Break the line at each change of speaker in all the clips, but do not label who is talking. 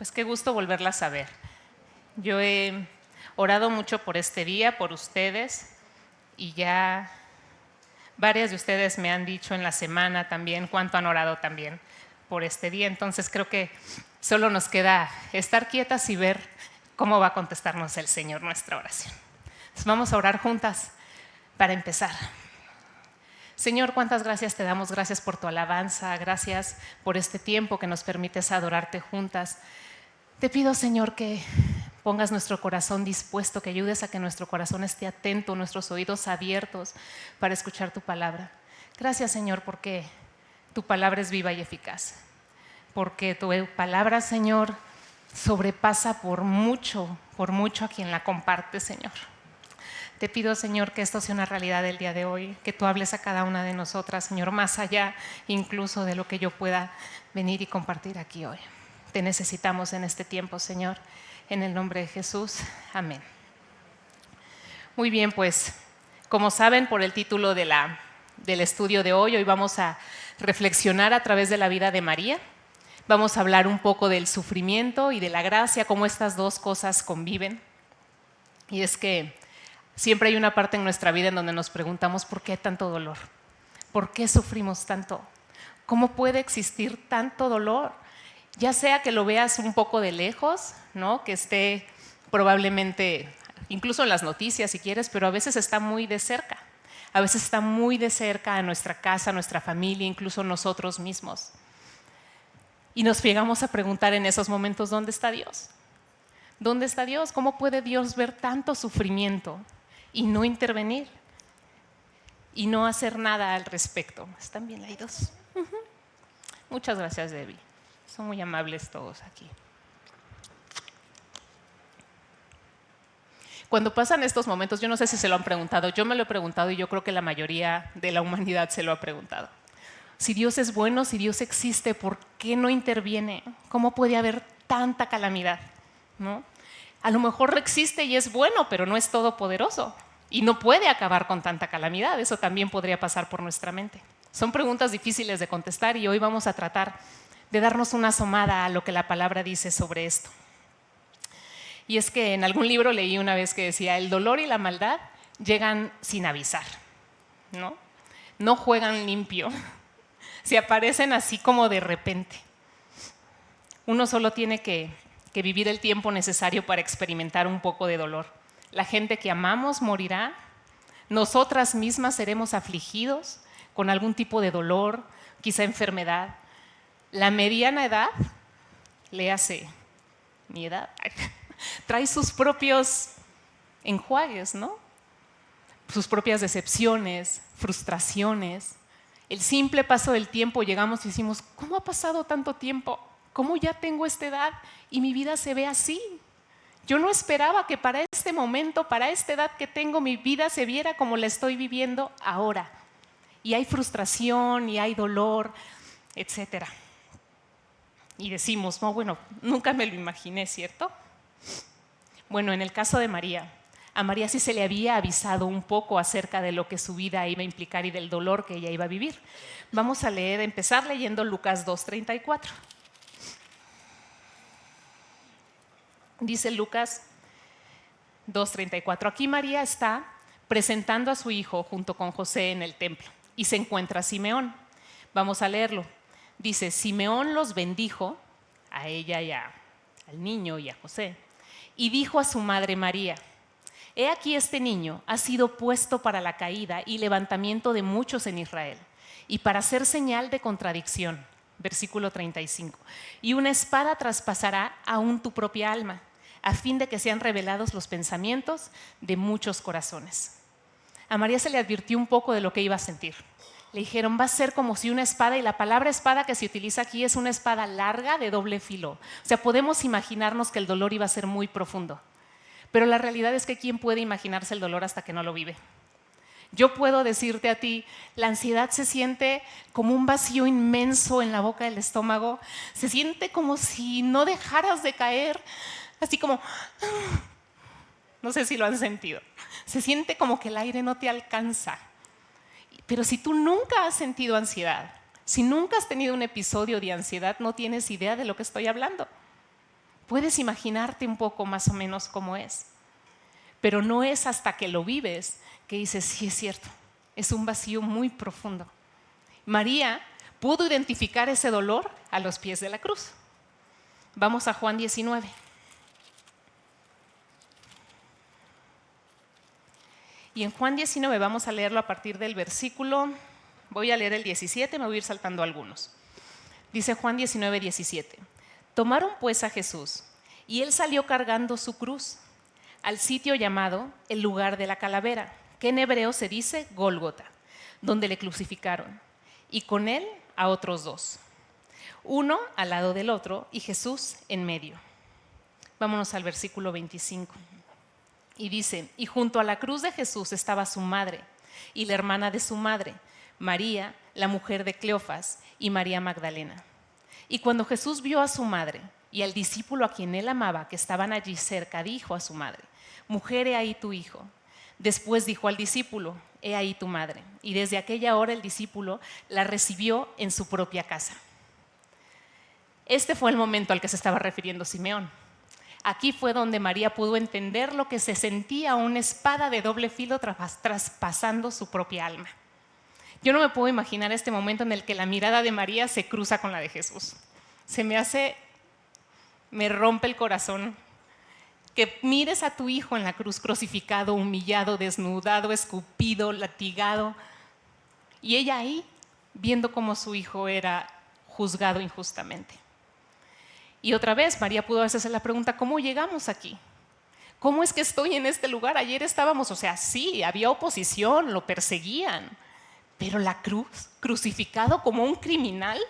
Pues qué gusto volverlas a ver. Yo he orado mucho por este día, por ustedes, y ya varias de ustedes me han dicho en la semana también cuánto han orado también por este día. Entonces creo que solo nos queda estar quietas y ver cómo va a contestarnos el Señor nuestra oración. Entonces vamos a orar juntas para empezar. Señor, cuántas gracias te damos, gracias por tu alabanza, gracias por este tiempo que nos permites adorarte juntas. Te pido, Señor, que pongas nuestro corazón dispuesto, que ayudes a que nuestro corazón esté atento, nuestros oídos abiertos para escuchar tu palabra. Gracias, Señor, porque tu palabra es viva y eficaz, porque tu palabra, Señor, sobrepasa por mucho a quien la comparte, Señor. Te pido, Señor, que esto sea una realidad del día de hoy, que tú hables a cada una de nosotras, Señor, más allá incluso de lo que yo pueda venir y compartir aquí hoy. Te necesitamos en este tiempo, Señor, en el nombre de Jesús. Amén. Muy bien, pues, como saben por el título del estudio de hoy vamos a reflexionar a través de la vida de María. Vamos a hablar un poco del sufrimiento y de la gracia, cómo estas dos cosas conviven. Y es que siempre hay una parte en nuestra vida en donde nos preguntamos ¿por qué tanto dolor? ¿Por qué sufrimos tanto? ¿Cómo puede existir tanto dolor? Ya sea que lo veas un poco de lejos, ¿no? Que esté probablemente, incluso en las noticias si quieres, pero a veces está muy de cerca. A veces está muy de cerca a nuestra casa, a nuestra familia, incluso nosotros mismos. Y nos llegamos a preguntar en esos momentos, ¿dónde está Dios? ¿Dónde está Dios? ¿Cómo puede Dios ver tanto sufrimiento y no intervenir? Y no hacer nada al respecto. ¿Están bien leídos? Muchas gracias, Debbie. Son muy amables todos aquí. Cuando pasan estos momentos, yo no sé si se lo han preguntado, yo me lo he preguntado y yo creo que la mayoría de la humanidad se lo ha preguntado. Si Dios es bueno, si Dios existe, ¿por qué no interviene? ¿Cómo puede haber tanta calamidad? ¿No? A lo mejor existe y es bueno, pero no es todopoderoso y no puede acabar con tanta calamidad. Eso también podría pasar por nuestra mente. Son preguntas difíciles de contestar y hoy vamos a tratar de darnos una asomada a lo que la palabra dice sobre esto. Y es que en algún libro leí una vez que decía, el dolor y la maldad llegan sin avisar, ¿no? No juegan limpio, se aparecen así como de repente. Uno solo tiene que vivir el tiempo necesario para experimentar un poco de dolor. La gente que amamos morirá, nosotras mismas seremos afligidos con algún tipo de dolor, quizá enfermedad. La mediana edad, léase mi edad, trae sus propios enjuagues, ¿no? Sus propias decepciones, frustraciones. El simple paso del tiempo llegamos y decimos, ¿cómo ha pasado tanto tiempo? ¿Cómo ya tengo esta edad y mi vida se ve así? Yo no esperaba que para este momento, para esta edad que tengo, mi vida se viera como la estoy viviendo ahora. Y hay frustración y hay dolor, etcétera. Y decimos, no, bueno, nunca me lo imaginé, ¿cierto? Bueno, en el caso de María, a María sí se le había avisado un poco acerca de lo que su vida iba a implicar y del dolor que ella iba a vivir. Vamos a empezar leyendo Lucas 2:34. Dice Lucas 2:34. Aquí María está presentando a su hijo junto con José en el templo y se encuentra Simeón. Vamos a leerlo. Dice, Simeón los bendijo, a ella y al niño y a José, y dijo a su madre María, he aquí este niño ha sido puesto para la caída y levantamiento de muchos en Israel, y para ser señal de contradicción. Versículo 35. Y una espada traspasará aún tu propia alma, a fin de que sean revelados los pensamientos de muchos corazones. A María se le advirtió un poco de lo que iba a sentir. Le dijeron, va a ser como si una espada, y la palabra espada que se utiliza aquí es una espada larga de doble filo. O sea, podemos imaginarnos que el dolor iba a ser muy profundo. Pero la realidad es que ¿quién puede imaginarse el dolor hasta que no lo vive? Yo puedo decirte a ti, la ansiedad se siente como un vacío inmenso en la boca del estómago. Se siente como si no dejaras de caer, así como, no sé si lo han sentido. Se siente como que el aire no te alcanza. Pero si tú nunca has sentido ansiedad, si nunca has tenido un episodio de ansiedad, no tienes idea de lo que estoy hablando. Puedes imaginarte un poco más o menos cómo es. Pero no es hasta que lo vives que dices, sí es cierto, es un vacío muy profundo. María pudo identificar ese dolor a los pies de la cruz. Vamos a Juan 19. Y en Juan 19 vamos a leerlo a partir del versículo, voy a leer el 17, me voy a ir saltando algunos. Dice Juan 19, 17. Tomaron pues a Jesús y él salió cargando su cruz al sitio llamado el lugar de la calavera, que en hebreo se dice Gólgota, donde le crucificaron, y con él a otros dos, uno al lado del otro y Jesús en medio. Vámonos al versículo 25. Y dice, y junto a la cruz de Jesús estaba su madre y la hermana de su madre, María, la mujer de Cleofas, y María Magdalena. Y cuando Jesús vio a su madre y al discípulo a quien él amaba, que estaban allí cerca, dijo a su madre, mujer, he ahí tu hijo. Después dijo al discípulo, he ahí tu madre. Y desde aquella hora el discípulo la recibió en su propia casa. Este fue el momento al que se estaba refiriendo Simeón. Aquí fue donde María pudo entender lo que se sentía una espada de doble filo traspasando su propia alma. Yo no me puedo imaginar este momento en el que la mirada de María se cruza con la de Jesús. Me rompe el corazón que mires a tu hijo en la cruz crucificado, humillado, desnudado, escupido, latigado, y ella ahí viendo cómo su hijo era juzgado injustamente. Y otra vez María pudo hacerse la pregunta, ¿cómo llegamos aquí? ¿Cómo es que estoy en este lugar? Ayer estábamos, sí, había oposición, lo perseguían, pero la cruz, crucificado como un criminal,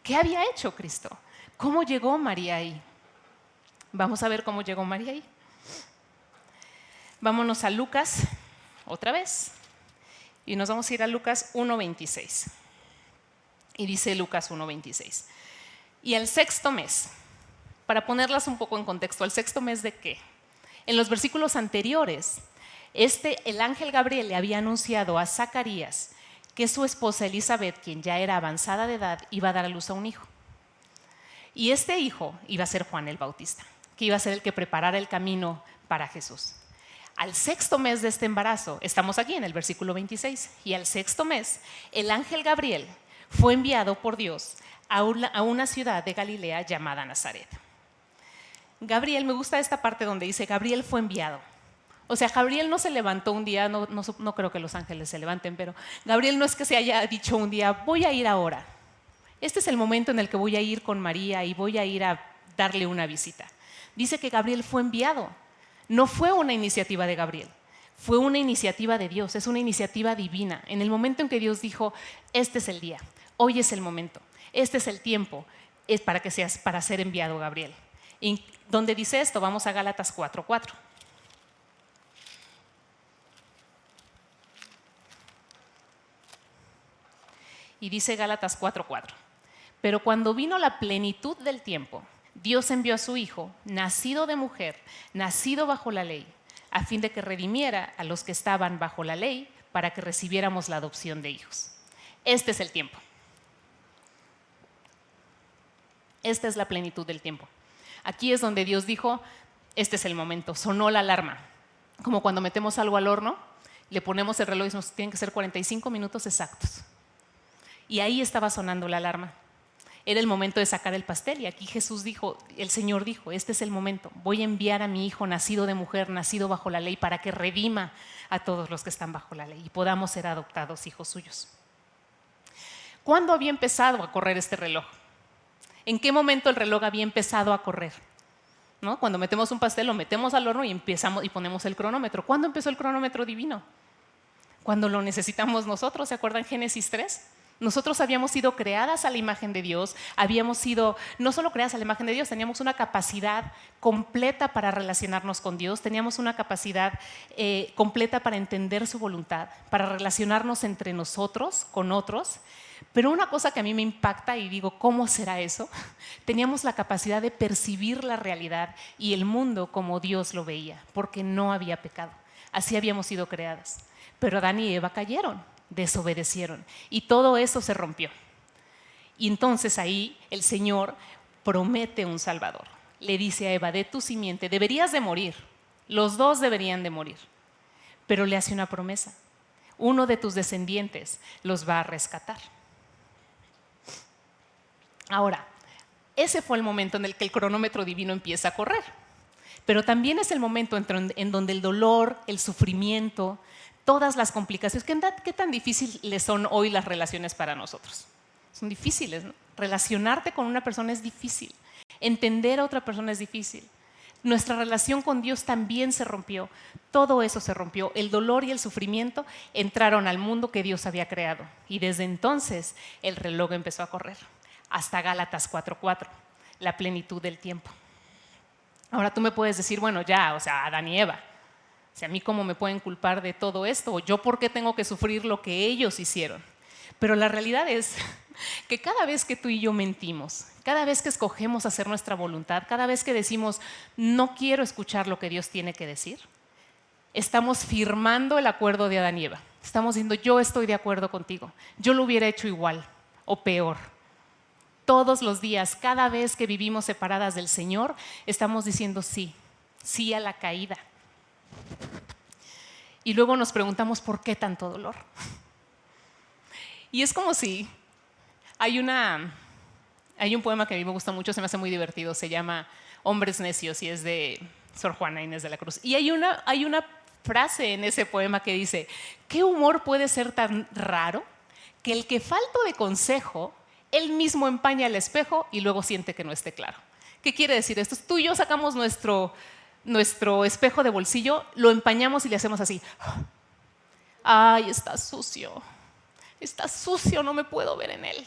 ¿qué había hecho Cristo? ¿Cómo llegó María ahí? Vamos a ver cómo llegó María ahí. Vámonos a Lucas, otra vez, y nos vamos a ir a Lucas 1:26. Y dice Lucas 1:26. Y el sexto mes, para ponerlas un poco en contexto, ¿el sexto mes de qué? En los versículos anteriores, el ángel Gabriel le había anunciado a Zacarías que su esposa Elizabeth, quien ya era avanzada de edad, iba a dar a luz a un hijo. Y este hijo iba a ser Juan el Bautista, que iba a ser el que preparara el camino para Jesús. Al sexto mes de este embarazo, estamos aquí en el versículo 26, y al sexto mes, el ángel Gabriel fue enviado por Dios a una ciudad de Galilea llamada Nazaret. Gabriel, me gusta esta parte donde dice Gabriel fue enviado. O sea, Gabriel no se levantó un día, no creo que los ángeles se levanten, pero Gabriel no es que se haya dicho un día, voy a ir ahora. Este es el momento en el que voy a ir con María y voy a ir a darle una visita. Dice que Gabriel fue enviado. No fue una iniciativa de Gabriel, fue una iniciativa de Dios, es una iniciativa divina. En el momento en que Dios dijo, este es el día, hoy es el momento, este es el tiempo, es para ser enviado Gabriel. Y donde dice esto, vamos a Gálatas 4:4. Y dice Gálatas 4:4. Pero cuando vino la plenitud del tiempo, Dios envió a su Hijo, nacido de mujer, nacido bajo la ley, a fin de que redimiera a los que estaban bajo la ley, para que recibiéramos la adopción de hijos. Este es el tiempo. Esta es la plenitud del tiempo. Aquí es donde Dios dijo, este es el momento, sonó la alarma. Como cuando metemos algo al horno, le ponemos el reloj y nos tienen que ser 45 minutos exactos. Y ahí estaba sonando la alarma. Era el momento de sacar el pastel y aquí Jesús dijo, el Señor dijo, este es el momento, voy a enviar a mi hijo nacido de mujer, nacido bajo la ley, para que redima a todos los que están bajo la ley y podamos ser adoptados hijos suyos. ¿Cuándo había empezado a correr este reloj? ¿En qué momento el reloj había empezado a correr? ¿No? Cuando metemos un pastel, lo metemos al horno y ponemos el cronómetro. ¿Cuándo empezó el cronómetro divino? Cuando lo necesitamos nosotros, ¿se acuerdan Génesis 3? Nosotros habíamos sido creadas a la imagen de Dios, habíamos sido no solo creadas a la imagen de Dios, teníamos una capacidad completa para relacionarnos con Dios, teníamos una capacidad completa para entender su voluntad, para relacionarnos entre nosotros, con otros. Pero una cosa que a mí me impacta y digo, ¿cómo será eso? Teníamos la capacidad de percibir la realidad y el mundo como Dios lo veía, porque no había pecado. Así habíamos sido creadas. Pero Adán y Eva cayeron, desobedecieron y todo eso se rompió. Y entonces ahí el Señor promete un Salvador. le dice a Eva, de tu simiente, deberías de morir. Los dos deberían de morir. Pero le hace una promesa. Uno de tus descendientes los va a rescatar. Ahora, ese fue el momento en el que el cronómetro divino empieza a correr. Pero también es el momento en donde el dolor, el sufrimiento, todas las complicaciones, ¿qué tan difíciles son hoy las relaciones para nosotros? Son difíciles, ¿no? Relacionarte con una persona es difícil. Entender a otra persona es difícil. Nuestra relación con Dios también se rompió. Todo eso se rompió. El dolor y el sufrimiento entraron al mundo que Dios había creado. Y desde entonces el reloj empezó a correr. Hasta Gálatas 4:4, la plenitud del tiempo. Ahora tú me puedes decir, bueno, ya, o sea, Adán y Eva. O sea, ¿a mí cómo me pueden culpar de todo esto? ¿O yo por qué tengo que sufrir lo que ellos hicieron? Pero la realidad es que cada vez que tú y yo mentimos, cada vez que escogemos hacer nuestra voluntad, cada vez que decimos, no quiero escuchar lo que Dios tiene que decir, estamos firmando el acuerdo de Adán y Eva. Estamos diciendo, yo estoy de acuerdo contigo. Yo lo hubiera hecho igual o peor. Todos los días, cada vez que vivimos separadas del Señor, estamos diciendo sí, sí a la caída. Y luego nos preguntamos, ¿por qué tanto dolor? Y es como si hay un poema que a mí me gusta mucho, se me hace muy divertido, se llama Hombres Necios y es de Sor Juana Inés de la Cruz. Y hay una frase en ese poema que dice, ¿qué humor puede ser tan raro que el que falto de consejo, él mismo empaña el espejo y luego siente que no esté claro? ¿Qué quiere decir esto? Tú y yo sacamos nuestro espejo de bolsillo, lo empañamos y le hacemos así. Ay, está sucio, no me puedo ver en él.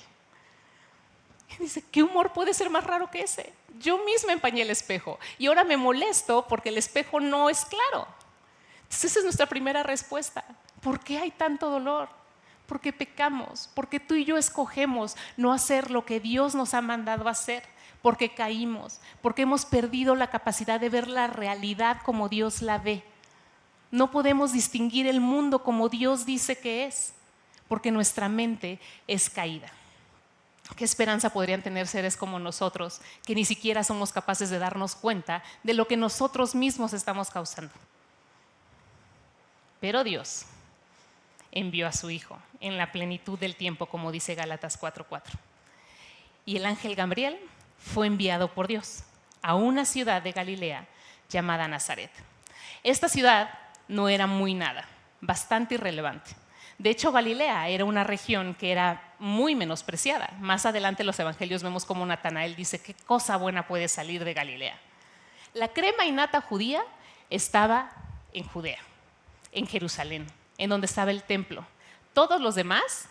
Y dice, ¿qué humor puede ser más raro que ese? Yo misma empañé el espejo y ahora me molesto porque el espejo no es claro. Entonces esa es nuestra primera respuesta. ¿Por qué hay tanto dolor? Porque pecamos, porque tú y yo escogemos no hacer lo que Dios nos ha mandado a hacer, porque caímos, porque hemos perdido la capacidad de ver la realidad como Dios la ve. No podemos distinguir el mundo como Dios dice que es, porque nuestra mente es caída. ¿Qué esperanza podrían tener seres como nosotros, que ni siquiera somos capaces de darnos cuenta de lo que nosotros mismos estamos causando? Pero Dios envió a su Hijo en la plenitud del tiempo, como dice Gálatas 4:4. Y el ángel Gabriel fue enviado por Dios a una ciudad de Galilea llamada Nazaret. Esta ciudad no era muy nada, bastante irrelevante. De hecho, Galilea era una región que era muy menospreciada. Más adelante en los evangelios vemos cómo Natanael dice, ¿qué cosa buena puede salir de Galilea? La crema y nata judía estaba en Judea, en Jerusalén, en donde estaba el templo. Todos los demás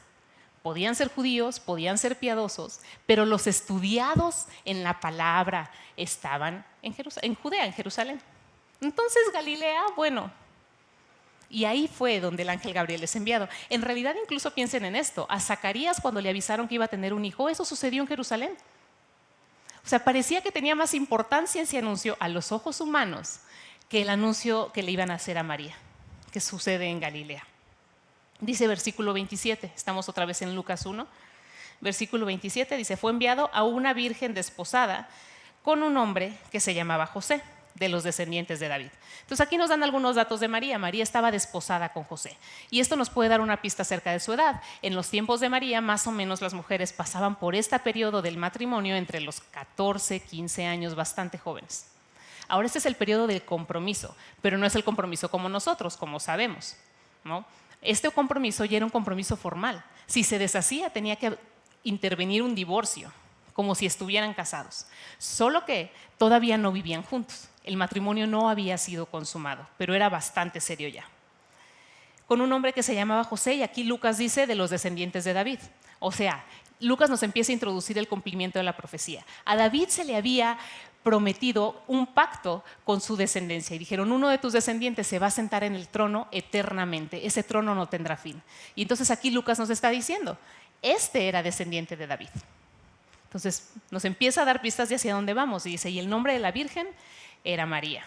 podían ser judíos, podían ser piadosos, pero los estudiados en la palabra estaban en Judea, en Jerusalén. Entonces Galilea, bueno, y ahí fue donde el ángel Gabriel es enviado. En realidad incluso piensen en esto, a Zacarías cuando le avisaron que iba a tener un hijo, eso sucedió en Jerusalén. O sea, parecía que tenía más importancia ese anuncio a los ojos humanos que el anuncio que le iban a hacer a María, que sucede en Galilea. Dice versículo 27, estamos otra vez en Lucas 1, versículo 27, dice, fue enviado a una virgen desposada con un hombre que se llamaba José, de los descendientes de David. Entonces aquí nos dan algunos datos de María. María estaba desposada con José y esto nos puede dar una pista acerca de su edad. En los tiempos de María, más o menos las mujeres pasaban por este periodo del matrimonio entre los 14, 15 años, bastante jóvenes. Ahora este es el periodo del compromiso, pero no es el compromiso como nosotros, como sabemos, ¿no? Este compromiso ya era un compromiso formal. Si se deshacía, tenía que intervenir un divorcio, como si estuvieran casados. Solo que todavía no vivían juntos. El matrimonio no había sido consumado, pero era bastante serio ya. Con un hombre que se llamaba José, y aquí Lucas dice de los descendientes de David. O sea, Lucas nos empieza a introducir el cumplimiento de la profecía. A David se le había prometido un pacto con su descendencia y dijeron, uno de tus descendientes se va a sentar en el trono eternamente, ese trono no tendrá fin. Y entonces aquí Lucas nos está diciendo, este era descendiente de David. Entonces nos empieza a dar pistas de hacia dónde vamos y dice, y el nombre de la Virgen era María.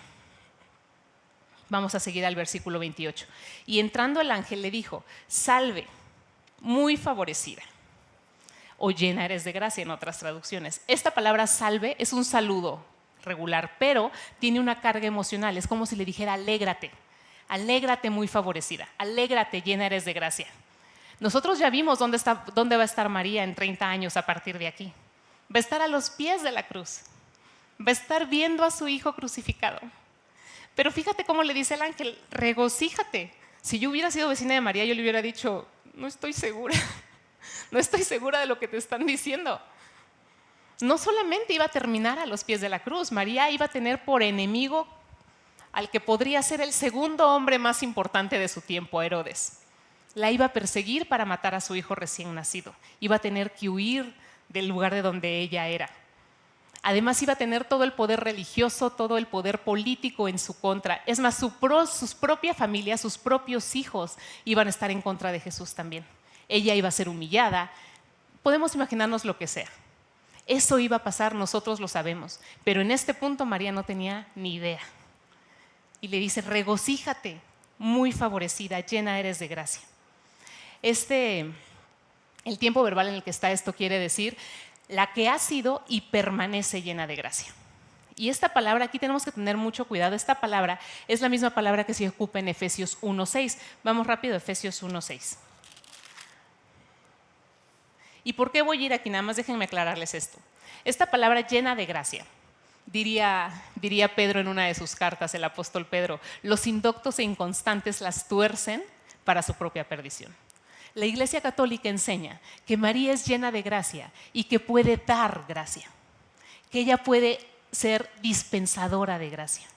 Vamos a seguir al versículo 28. Y entrando el ángel le dijo, salve, muy favorecida, o llena eres de gracia en otras traducciones. Esta palabra salve es un saludo regular, pero tiene una carga emocional. Es como si le dijera: alégrate, alégrate muy favorecida, alégrate, llena eres de gracia. Nosotros ya vimos dónde va a estar María en 30 años a partir de aquí. Va a estar a los pies de la cruz, va a estar viendo a su hijo crucificado. Pero fíjate cómo le dice el ángel: regocíjate. Si yo hubiera sido vecina de María, yo le hubiera dicho: no estoy segura, no estoy segura de lo que te están diciendo. No solamente iba a terminar a los pies de la cruz, María iba a tener por enemigo al que podría ser el segundo hombre más importante de su tiempo, Herodes. La iba a perseguir para matar a su hijo recién nacido. Iba a tener que huir del lugar de donde ella era. Además iba a tener todo el poder religioso, todo el poder político en su contra. Es más, su propia familia, sus propios hijos iban a estar en contra de Jesús también. Ella iba a ser humillada. Podemos imaginarnos lo que sea. Eso iba a pasar, nosotros lo sabemos. Pero en este punto María no tenía ni idea. Y le dice: regocíjate, muy favorecida, llena eres de gracia. El tiempo verbal en el que está esto quiere decir la que ha sido y permanece llena de gracia. Y esta palabra, aquí tenemos que tener mucho cuidado. Esta palabra es la misma palabra que se ocupa en Efesios 1:6. Vamos rápido, Efesios 1:6. ¿Y por qué voy a ir aquí? Nada más déjenme aclararles esto. Esta palabra llena de gracia, diría Pedro en una de sus cartas, el apóstol Pedro: los indoctos e inconstantes las tuercen para su propia perdición. La Iglesia Católica enseña que María es llena de gracia y que puede dar gracia, que ella puede ser dispensadora de gracia.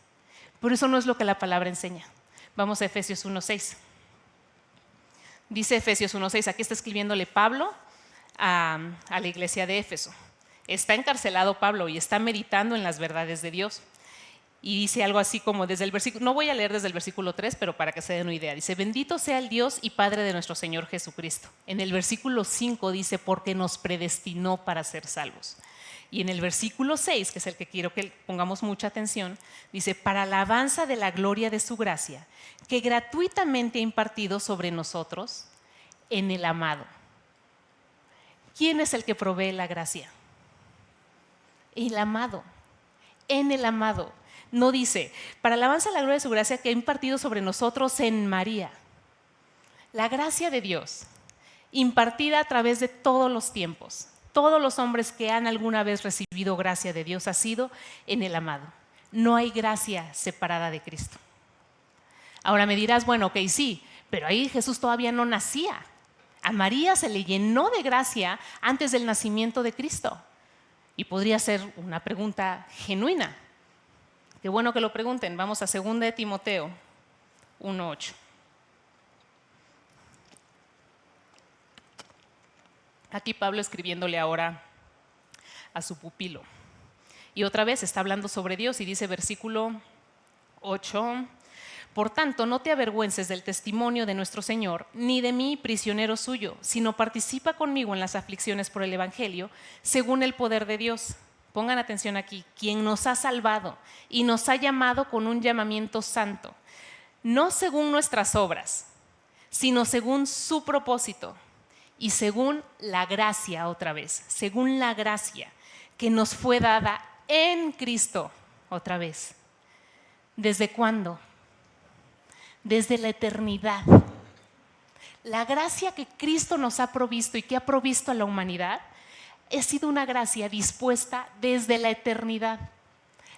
Pero eso no es lo que la palabra enseña. Vamos a Efesios 1:6. Dice Efesios 1:6, aquí está escribiéndole Pablo a la iglesia de Éfeso. Está encarcelado Pablo y está meditando en las verdades de Dios. Y dice algo así como desde el versículo, no voy a leer desde el versículo 3, pero para que se den una idea. Dice: bendito sea el Dios y Padre de nuestro Señor Jesucristo. En el versículo 5 dice: porque nos predestinó para ser salvos. Y en el versículo 6, que es el que quiero que pongamos mucha atención, dice: para alabanza de la gloria de su gracia, que gratuitamente ha impartido sobre nosotros en el amado. ¿Quién es el que provee la gracia? El amado. En el amado. No dice: para alabanza de la gloria de su gracia que ha impartido sobre nosotros en María. La gracia de Dios, impartida a través de todos los tiempos, todos los hombres que han alguna vez recibido gracia de Dios, ha sido en el amado. No hay gracia separada de Cristo. Ahora me dirás: bueno, ok, sí, pero ahí Jesús todavía no nacía. A María se le llenó de gracia antes del nacimiento de Cristo. Y podría ser una pregunta genuina. Qué bueno que lo pregunten. Vamos a 2 de Timoteo 1:8. Aquí Pablo escribiéndole ahora a su pupilo. Y otra vez está hablando sobre Dios y dice versículo 8: por tanto, no te avergüences del testimonio de nuestro Señor, ni de mí, prisionero suyo, sino participa conmigo en las aflicciones por el Evangelio, según el poder de Dios. Pongan atención aquí: quien nos ha salvado y nos ha llamado con un llamamiento santo, no según nuestras obras, sino según su propósito y según la gracia, otra vez, según la gracia que nos fue dada en Cristo, otra vez. ¿Desde cuándo? Desde la eternidad. La gracia que Cristo nos ha provisto y que ha provisto a la humanidad ha sido una gracia dispuesta desde la eternidad.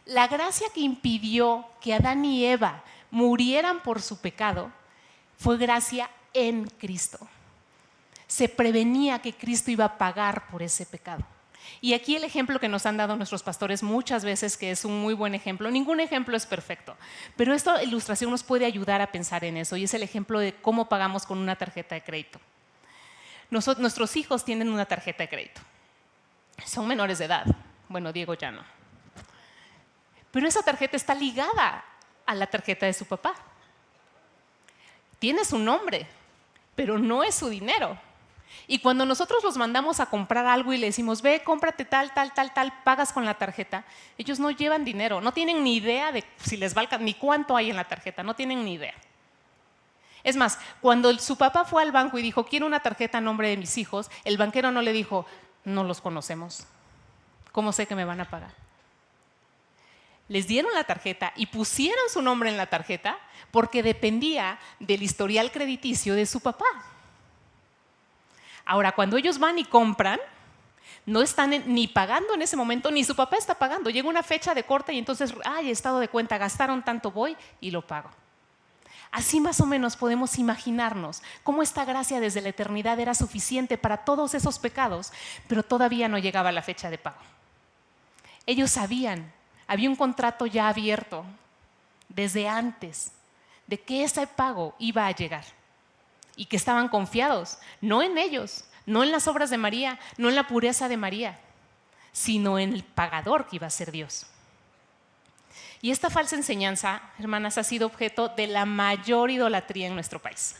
La gracia que impidió que Adán y Eva murieran por su pecado fue gracia en Cristo. Se prevenía que Cristo iba a pagar por ese pecado. Y aquí el ejemplo que nos han dado nuestros pastores muchas veces, que es un muy buen ejemplo, ningún ejemplo es perfecto, pero esta ilustración nos puede ayudar a pensar en eso, y es el ejemplo de cómo pagamos con una tarjeta de crédito. Nuestros hijos tienen una tarjeta de crédito, son menores de edad, bueno, Diego ya no, pero esa tarjeta está ligada a la tarjeta de su papá. Tiene su nombre, pero no es su dinero. Y cuando nosotros los mandamos a comprar algo y le decimos: ve, cómprate tal, pagas con la tarjeta, ellos no llevan dinero, no tienen ni idea de si les va a alcanzar, ni cuánto hay en la tarjeta, no tienen ni idea. Es más, cuando su papá fue al banco y dijo: quiero una tarjeta a nombre de mis hijos, el banquero no le dijo: no los conocemos, ¿cómo sé que me van a pagar? les dieron la tarjeta y pusieron su nombre en la tarjeta porque dependía del historial crediticio de su papá. Ahora, cuando ellos van y compran, no están ni pagando en ese momento, ni su papá está pagando. Llega una fecha de corte y entonces, estado de cuenta, gastaron tanto, voy y lo pago. Así más o menos podemos imaginarnos cómo esta gracia desde la eternidad era suficiente para todos esos pecados, pero todavía no llegaba la fecha de pago. Ellos sabían, había un contrato ya abierto desde antes de que ese pago iba a llegar y que estaban confiados, no en ellos, no en las obras de María, no en la pureza de María, sino en el pagador que iba a ser Dios. Y esta falsa enseñanza, hermanas, ha sido objeto de la mayor idolatría en nuestro país.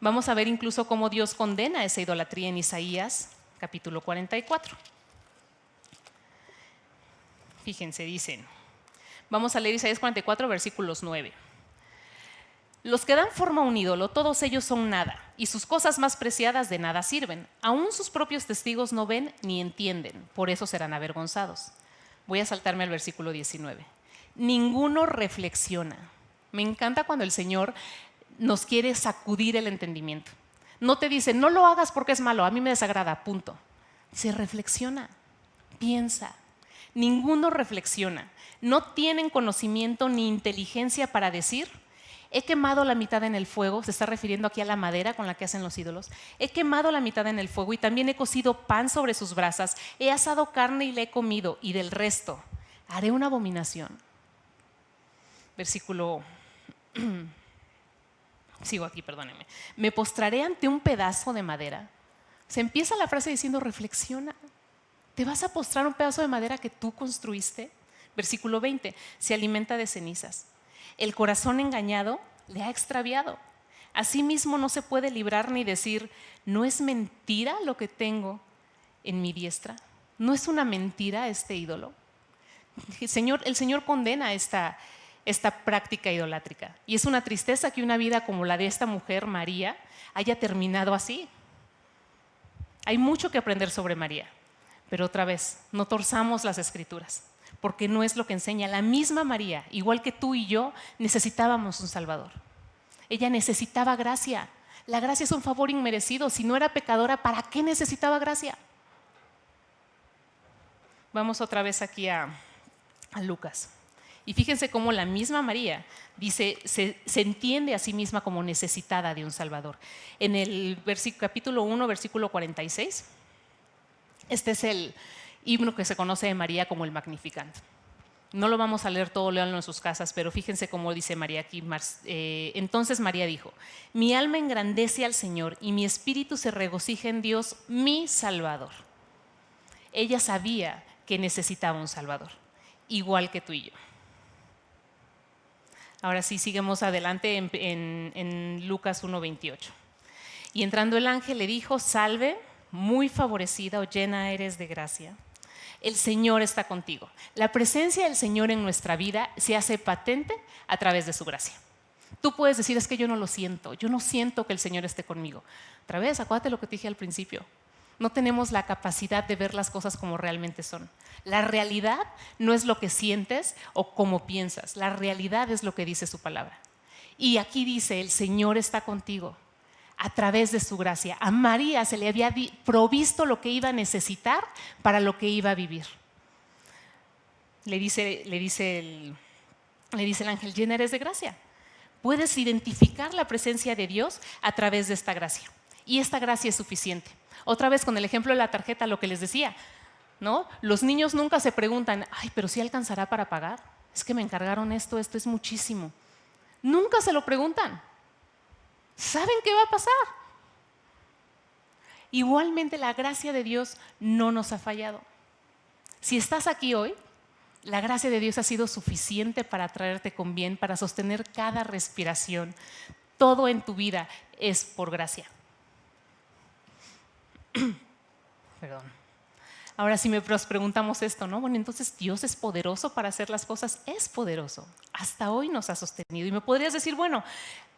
Vamos a ver incluso cómo Dios condena esa idolatría en Isaías, capítulo 44. Fíjense, dicen, vamos a leer Isaías 44, versículos 9. Los que dan forma a un ídolo, todos ellos son nada, y sus cosas más preciadas de nada sirven. Aún sus propios testigos no ven ni entienden, por eso serán avergonzados. Voy a saltarme al versículo 19. Ninguno reflexiona. Me encanta cuando el Señor nos quiere sacudir el entendimiento. No te dice, no lo hagas porque es malo, a mí me desagrada, punto. Se reflexiona, piensa. Ninguno reflexiona. No tienen conocimiento ni inteligencia para decir, he quemado la mitad en el fuego, se está refiriendo aquí a la madera con la que hacen los ídolos. He quemado la mitad en el fuego y también he cocido pan sobre sus brasas, he asado carne y le he comido, y del resto haré una abominación. Versículo, sigo aquí, perdónenme. Me postraré ante un pedazo de madera. Se empieza la frase diciendo, reflexiona. ¿Te vas a postrar un pedazo de madera que tú construiste? Versículo 20, se alimenta de cenizas. El corazón engañado le ha extraviado. Asimismo no se puede librar ni decir, ¿no es mentira lo que tengo en mi diestra? ¿No es una mentira este ídolo? El Señor condena esta práctica idolátrica. Y es una tristeza que una vida como la de esta mujer, María, haya terminado así. Hay mucho que aprender sobre María, pero otra vez, no torzamos las Escrituras, porque no es lo que enseña. La misma María, igual que tú y yo, necesitábamos un Salvador. Ella necesitaba gracia. La gracia es un favor inmerecido. Si no era pecadora, ¿para qué necesitaba gracia? Vamos otra vez aquí a Lucas. Y fíjense cómo la misma María dice, se entiende a sí misma como necesitada de un Salvador. En el capítulo 1, versículo 46, este es el himno que se conoce de María como el Magnificat. No lo vamos a leer todo, léanlo en sus casas, pero fíjense cómo dice María aquí. Entonces María dijo, mi alma engrandece al Señor y mi espíritu se regocija en Dios, mi Salvador. Ella sabía que necesitaba un Salvador, igual que tú y yo. Ahora sí, seguimos adelante en Lucas 1:28. Y entrando el ángel le dijo, salve, muy favorecida o llena eres de gracia. El Señor está contigo. La presencia del Señor en nuestra vida se hace patente a través de su gracia. Tú puedes decir, es que yo no lo siento, yo no siento que el Señor esté conmigo. Otra vez, acuérdate lo que te dije al principio. No tenemos la capacidad de ver las cosas como realmente son. La realidad no es lo que sientes o cómo piensas. La realidad es lo que dice su palabra. Y aquí dice, el Señor está contigo a través de su gracia. A María se le había provisto lo que iba a necesitar para lo que iba a vivir. Le dice el ángel, llena eres de gracia. Puedes identificar la presencia de Dios a través de esta gracia. Y esta gracia es suficiente. Otra vez con el ejemplo de la tarjeta, lo que les decía, ¿no? Los niños nunca se preguntan, pero ¿sí alcanzará para pagar? Es que me encargaron esto es muchísimo. Nunca se lo preguntan. ¿Saben qué va a pasar? Igualmente la gracia de Dios no nos ha fallado. Si estás aquí hoy, la gracia de Dios ha sido suficiente para traerte con bien, para sostener cada respiración. Todo en tu vida es por gracia. Perdón. Ahora si nos preguntamos esto, ¿no? Bueno, entonces Dios es poderoso para hacer las cosas. Es poderoso. Hasta hoy nos ha sostenido. Y me podrías decir, bueno,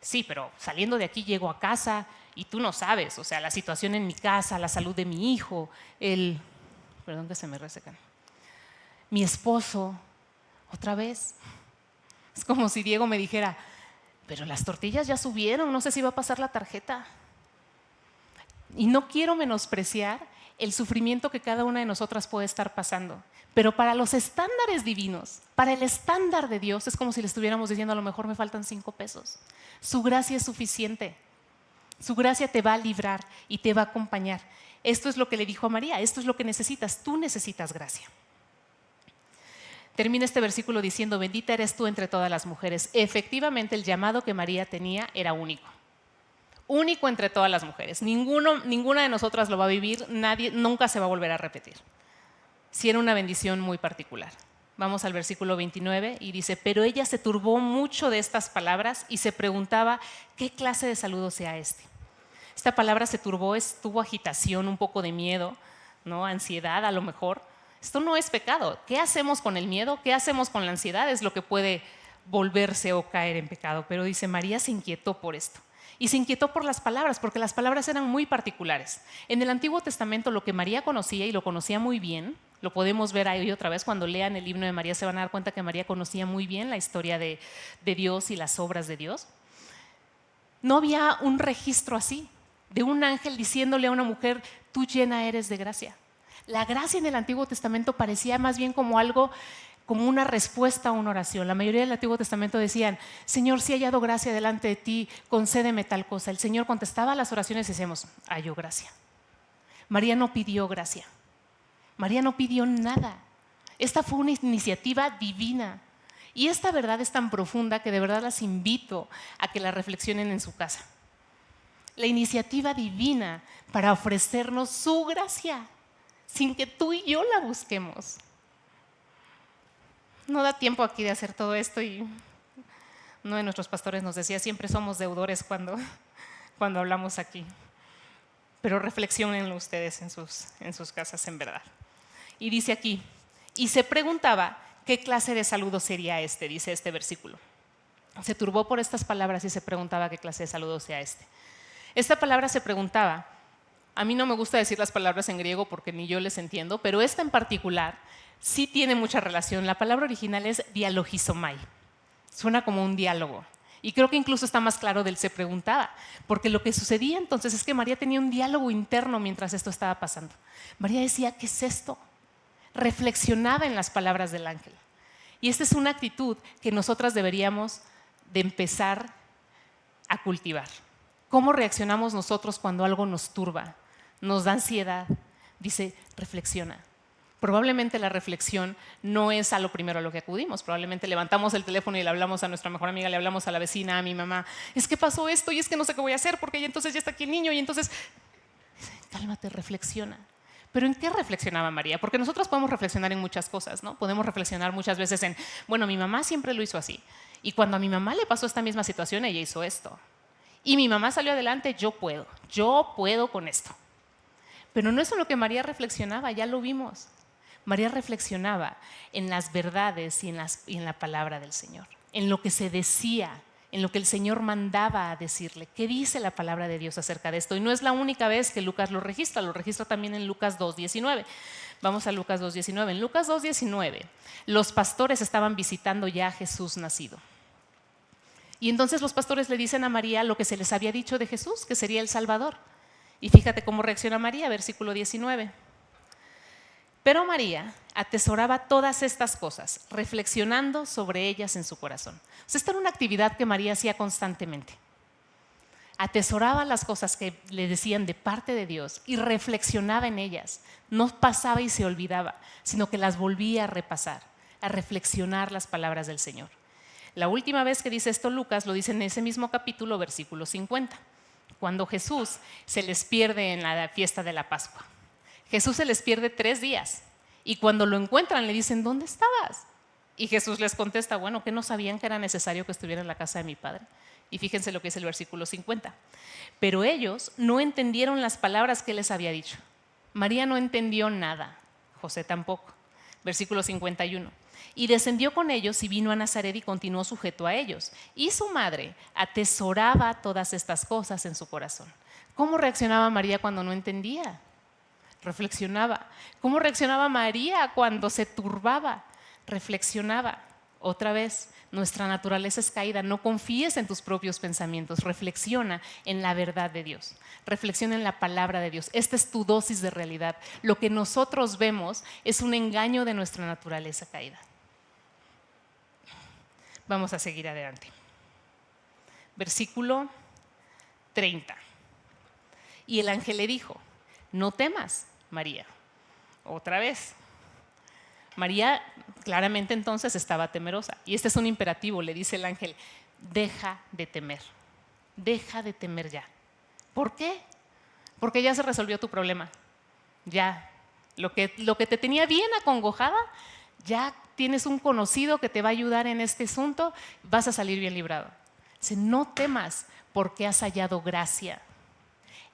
sí, pero saliendo de aquí llego a casa y tú no sabes, o sea, la situación en mi casa, la salud de mi hijo, perdón que se me resecan, mi esposo, otra vez. Es como si Diego me dijera, pero las tortillas ya subieron, no sé si va a pasar la tarjeta. Y no quiero menospreciar el sufrimiento que cada una de nosotras puede estar pasando, pero para los estándares divinos, para el estándar de Dios, es como si le estuviéramos diciendo, a lo mejor me faltan 5 pesos. Su gracia es suficiente. Su gracia te va a librar y te va a acompañar. Esto es lo que le dijo a María, esto es lo que necesitas, tú necesitas gracia. Termina este versículo diciendo, bendita eres tú entre todas las mujeres. Efectivamente, el llamado que María tenía era único. Único entre todas las mujeres. Ninguna de nosotras lo va a vivir, nadie, nunca se va a volver a repetir. Sí era una bendición muy particular. Vamos al versículo 29 y dice, pero ella se turbó mucho de estas palabras y se preguntaba qué clase de saludo sea este. Esta palabra se turbó, tuvo agitación, un poco de miedo, ¿no? Ansiedad a lo mejor. Esto no es pecado. ¿Qué hacemos con el miedo? ¿Qué hacemos con la ansiedad? Es lo que puede volverse o caer en pecado. Pero dice, María se inquietó por esto. Y se inquietó por las palabras, porque las palabras eran muy particulares. En el Antiguo Testamento lo que María conocía, y lo conocía muy bien, lo podemos ver ahí otra vez, cuando lean el himno de María se van a dar cuenta que María conocía muy bien la historia de Dios y las obras de Dios. No había un registro así, de un ángel diciéndole a una mujer, tú llena eres de gracia. La gracia en el Antiguo Testamento parecía más bien como algo, como una respuesta a una oración. La mayoría del Antiguo Testamento decían, Señor, si he hallado gracia delante de ti, concédeme tal cosa. El Señor contestaba a las oraciones y decíamos, halló gracia. María no pidió gracia. María no pidió nada. Esta fue una iniciativa divina. Y esta verdad es tan profunda que de verdad las invito a que la reflexionen en su casa. La iniciativa divina para ofrecernos su gracia, sin que tú y yo la busquemos. No da tiempo aquí de hacer todo esto y uno de nuestros pastores nos decía, siempre somos deudores cuando hablamos aquí. Pero reflexionenlo ustedes en sus casas en verdad. Y dice aquí, y se preguntaba qué clase de saludo sería este, dice este versículo. Se turbó por estas palabras y se preguntaba qué clase de saludo sea este. Esta palabra se preguntaba, a mí no me gusta decir las palabras en griego porque ni yo les entiendo, pero esta en particular sí tiene mucha relación. La palabra original es dialogizomai, suena como un diálogo. Y creo que incluso está más claro del se preguntaba, porque lo que sucedía entonces es que María tenía un diálogo interno mientras esto estaba pasando. María decía, ¿qué es esto? Reflexionaba en las palabras del ángel. Y esta es una actitud que nosotras deberíamos de empezar a cultivar. ¿Cómo reaccionamos nosotros cuando algo nos turba, nos da ansiedad? Dice, reflexiona. Probablemente la reflexión no es a lo primero a lo que acudimos. Probablemente levantamos el teléfono y le hablamos a nuestra mejor amiga, le hablamos a la vecina, a mi mamá. Es que pasó esto y es que no sé qué voy a hacer porque entonces ya está aquí el niño y entonces… Cálmate, reflexiona. ¿Pero en qué reflexionaba María? Porque nosotros podemos reflexionar en muchas cosas, ¿no? Podemos reflexionar muchas veces en, bueno, mi mamá siempre lo hizo así. Y cuando a mi mamá le pasó esta misma situación, ella hizo esto. Y mi mamá salió adelante, yo puedo con esto. Pero no es en lo que María reflexionaba, ya lo vimos. María reflexionaba en las verdades y en la palabra del Señor, en lo que se decía, en lo que el Señor mandaba a decirle. ¿Qué dice la palabra de Dios acerca de esto? Y no es la única vez que Lucas lo registra también en Lucas 2:19. Vamos a Lucas 2:19. En Lucas 2:19, los pastores estaban visitando ya a Jesús nacido. Y entonces los pastores le dicen a María lo que se les había dicho de Jesús, que sería el Salvador. Y fíjate cómo reacciona María, versículo 19. Pero María atesoraba todas estas cosas, reflexionando sobre ellas en su corazón. O sea, esta era una actividad que María hacía constantemente. Atesoraba las cosas que le decían de parte de Dios y reflexionaba en ellas. No pasaba y se olvidaba, sino que las volvía a repasar, a reflexionar las palabras del Señor. La última vez que dice esto Lucas lo dice en ese mismo capítulo, versículo 50, cuando Jesús se les pierde en la fiesta de la Pascua. Jesús se les pierde 3 días y cuando lo encuentran le dicen, ¿dónde estabas? Y Jesús les contesta, bueno, ¿qué no sabían que era necesario que estuviera en la casa de mi Padre? Y fíjense lo que es el versículo 50. Pero ellos no entendieron las palabras que les había dicho. María no entendió nada, José tampoco. Versículo 51. Y descendió con ellos y vino a Nazaret y continuó sujeto a ellos. Y su madre atesoraba todas estas cosas en su corazón. ¿Cómo reaccionaba María cuando no entendía? Reflexionaba. ¿Cómo reaccionaba María cuando se turbaba? Reflexionaba. Otra vez, nuestra naturaleza es caída. No confíes en tus propios pensamientos. Reflexiona en la verdad de Dios. Reflexiona en la palabra de Dios. Esta es tu dosis de realidad. Lo que nosotros vemos es un engaño de nuestra naturaleza caída. Vamos a seguir adelante. Versículo 30. Y el ángel le dijo: no temas, María. Otra vez. María claramente entonces estaba temerosa. Y este es un imperativo, le dice el ángel: deja de temer. Deja de temer ya. ¿Por qué? Porque ya se resolvió tu problema. Ya. Lo que te tenía bien acongojada, ya tienes un conocido que te va a ayudar en este asunto, vas a salir bien librado. Dice: no temas, porque has hallado gracia.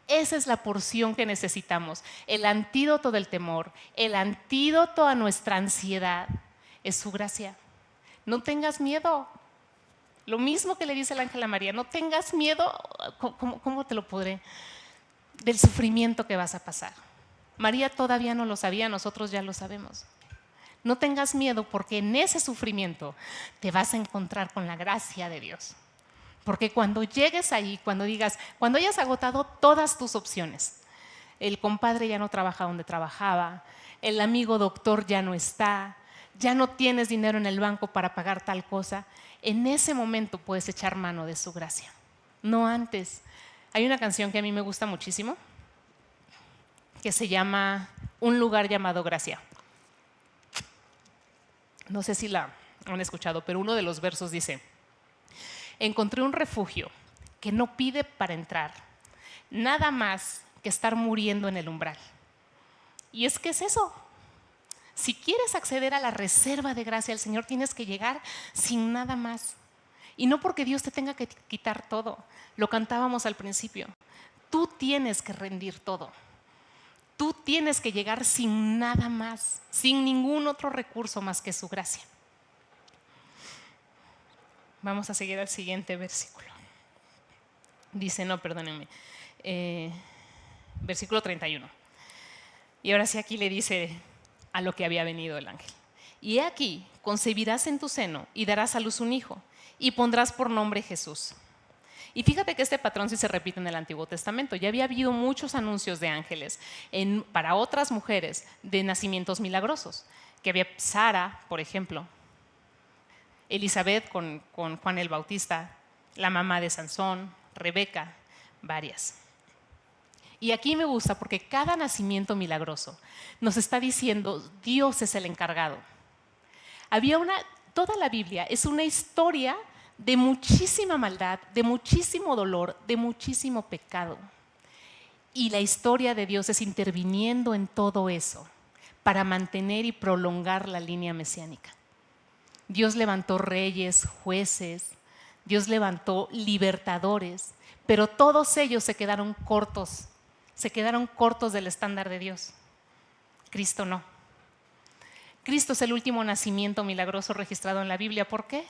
Esa es la porción que necesitamos. El antídoto del temor, el antídoto a nuestra ansiedad es su gracia. No tengas miedo. Lo mismo que le dice el ángel a María: no tengas miedo. ¿Cómo te lo podré? Del sufrimiento que vas a pasar. María todavía no lo sabía, nosotros ya lo sabemos. No tengas miedo, porque en ese sufrimiento te vas a encontrar con la gracia de Dios. Porque cuando llegues ahí, cuando hayas agotado todas tus opciones, el compadre ya no trabaja donde trabajaba, el amigo doctor ya no está, ya no tienes dinero en el banco para pagar tal cosa, en ese momento puedes echar mano de su gracia, no antes. Hay una canción que a mí me gusta muchísimo, que se llama Un lugar llamado Gracia. No sé si la han escuchado, pero uno de los versos dice: encontré un refugio que no pide para entrar, nada más que estar muriendo en el umbral. Y es que es eso. Si quieres acceder a la reserva de gracia del Señor, tienes que llegar sin nada más. Y no porque Dios te tenga que quitar todo. Lo cantábamos al principio. Tú tienes que rendir todo. Tú tienes que llegar sin nada más, sin ningún otro recurso más que su gracia. Vamos a seguir al siguiente versículo. Dice, versículo 31. Y ahora sí, aquí le dice a lo que había venido el ángel: y he aquí, concebirás en tu seno y darás a luz un hijo, y pondrás por nombre Jesús. Y fíjate que este patrón sí se repite en el Antiguo Testamento. Ya había habido muchos anuncios de ángeles para otras mujeres de nacimientos milagrosos. Que había Sara, por ejemplo, Elizabeth con Juan el Bautista, la mamá de Sansón, Rebeca, varias. Y aquí me gusta porque cada nacimiento milagroso nos está diciendo: Dios es el encargado. Toda la Biblia es una historia de muchísima maldad, de muchísimo dolor, de muchísimo pecado. Y la historia de Dios es interviniendo en todo eso para mantener y prolongar la línea mesiánica. Dios levantó reyes, jueces, Dios levantó libertadores, pero todos ellos se quedaron cortos del estándar de Dios. Cristo no. Cristo es el último nacimiento milagroso registrado en la Biblia. ¿Por qué?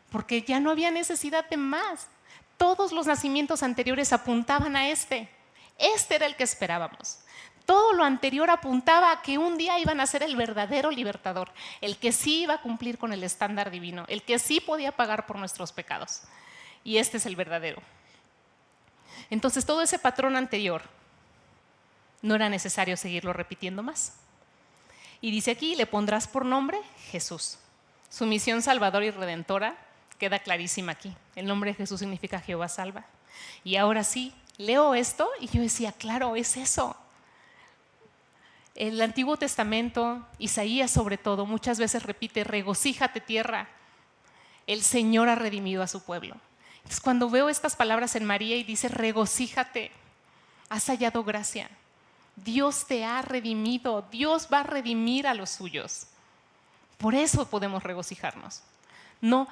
Porque ya no había necesidad de más. Todos los nacimientos anteriores apuntaban a este. Este era el que esperábamos. Todo lo anterior apuntaba a que un día iban a ser el verdadero libertador, el que sí iba a cumplir con el estándar divino, el que sí podía pagar por nuestros pecados. Y este es el verdadero. Entonces, todo ese patrón anterior no era necesario seguirlo repitiendo más. Y dice aquí: le pondrás por nombre Jesús. Su misión salvadora y redentora queda clarísima aquí. El nombre de Jesús significa Jehová salva. Y ahora sí, leo esto y yo decía: claro, es eso. El Antiguo Testamento, Isaías sobre todo, muchas veces repite: regocíjate tierra, el Señor ha redimido a su pueblo. Entonces, cuando veo estas palabras en María y dice: regocíjate, has hallado gracia, Dios te ha redimido, Dios va a redimir a los suyos. Por eso podemos regocijarnos. No